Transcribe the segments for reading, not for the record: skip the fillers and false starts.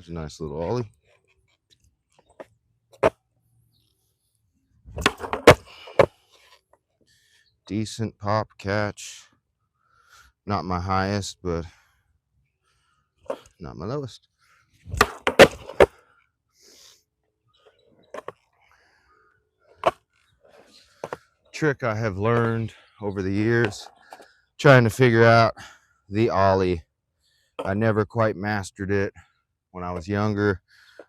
There's a nice little ollie. Decent pop catch. Not my highest, but not my lowest. Trick I have learned over the years, trying to figure out the ollie. I never quite mastered it. When I was younger,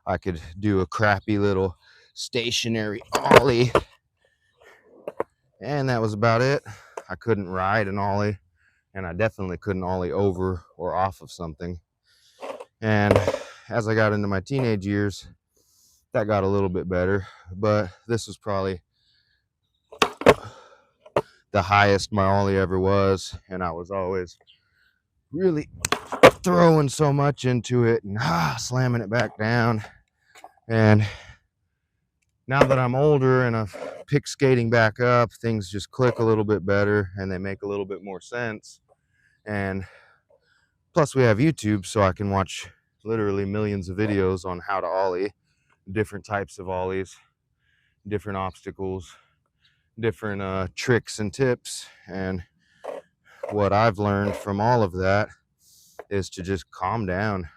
I could do a crappy little stationary ollie, and that was about it. I couldn't ride an ollie, and I definitely couldn't ollie over or off of something. And as I got into my teenage years, that got a little bit better, but this was probably the highest my ollie ever was, and I was always really throwing so much into it and slamming it back down. And now that I'm older and I've picked skating back up, things just click a little bit better and they make a little bit more sense. And plus we have YouTube, so I can watch literally millions of videos on how to ollie, different types of ollies, different obstacles, different tricks and tips. And what I've learned from all of that is to just calm down.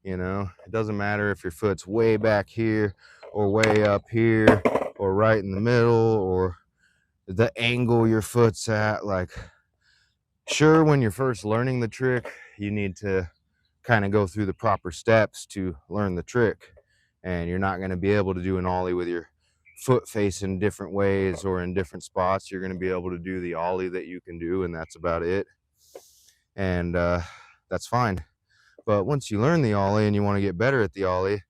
You know, it doesn't matter if your foot's way back here or way up here or right in the middle or the angle your foot's at. Like, sure, when you're first learning the trick, you need to kind of go through the proper steps to learn the trick, and you're not going to be able to do an ollie with your foot facing different ways or in different spots. You're going to be able to do the ollie that you can do, and that's about it. And that's fine. But once you learn the ollie and you want to get better at the ollie,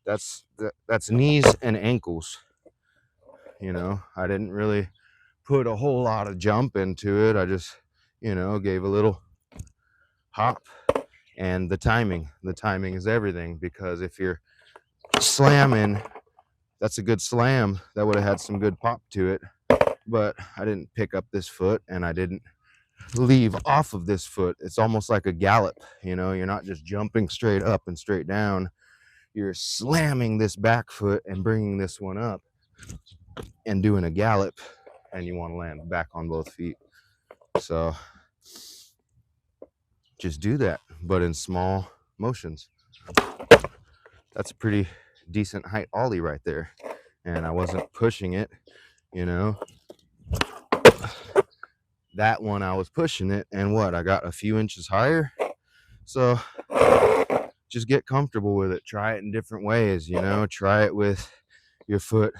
that's knees and ankles. You know, I didn't really put a whole lot of jump into it. I just, you know, gave a little hop. And the timing is everything, because if you're slamming, that's a good slam. That would have had some good pop to it. But I didn't pick up this foot and I didn't leave off of this foot. It's almost like a gallop. You know, you're not just jumping straight up and straight down. You're slamming this back foot and bringing this one up and doing a gallop, and you want to land back on both feet. So just do that, but in small motions. That's a pretty decent height ollie right there, and I wasn't pushing it, you know. That one I was pushing it, and what, I got a few inches higher. So just get comfortable with it. Try it in different ways, you know. Try it with your foot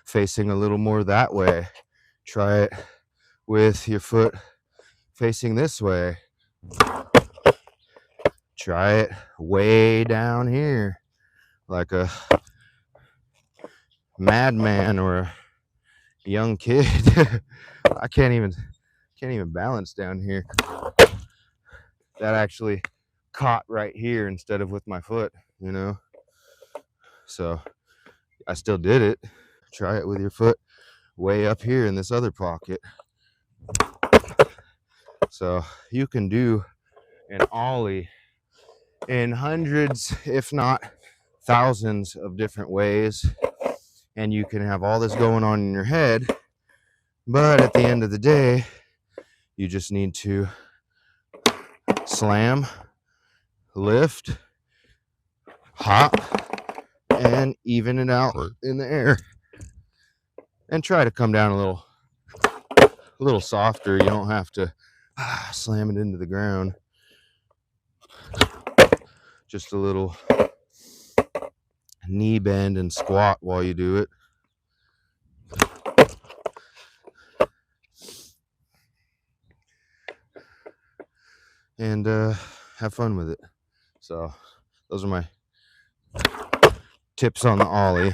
facing a little more that way. Try it with your foot facing this way. Try it way down here like a madman or a young kid. I can't even balance down here. That actually caught right here instead of with my foot, you know. So I still did it. Try it with your foot way up here in this other pocket. So you can do an ollie in hundreds, if not thousands of different ways, and you can have all this going on in your head, but at the end of the day, you just need to slam, lift, hop, and even it out in the air, and try to come down a little softer. You don't have to slam it into the ground. Just a little knee bend and squat while you do it. And have fun with it. So those are my tips on the ollie.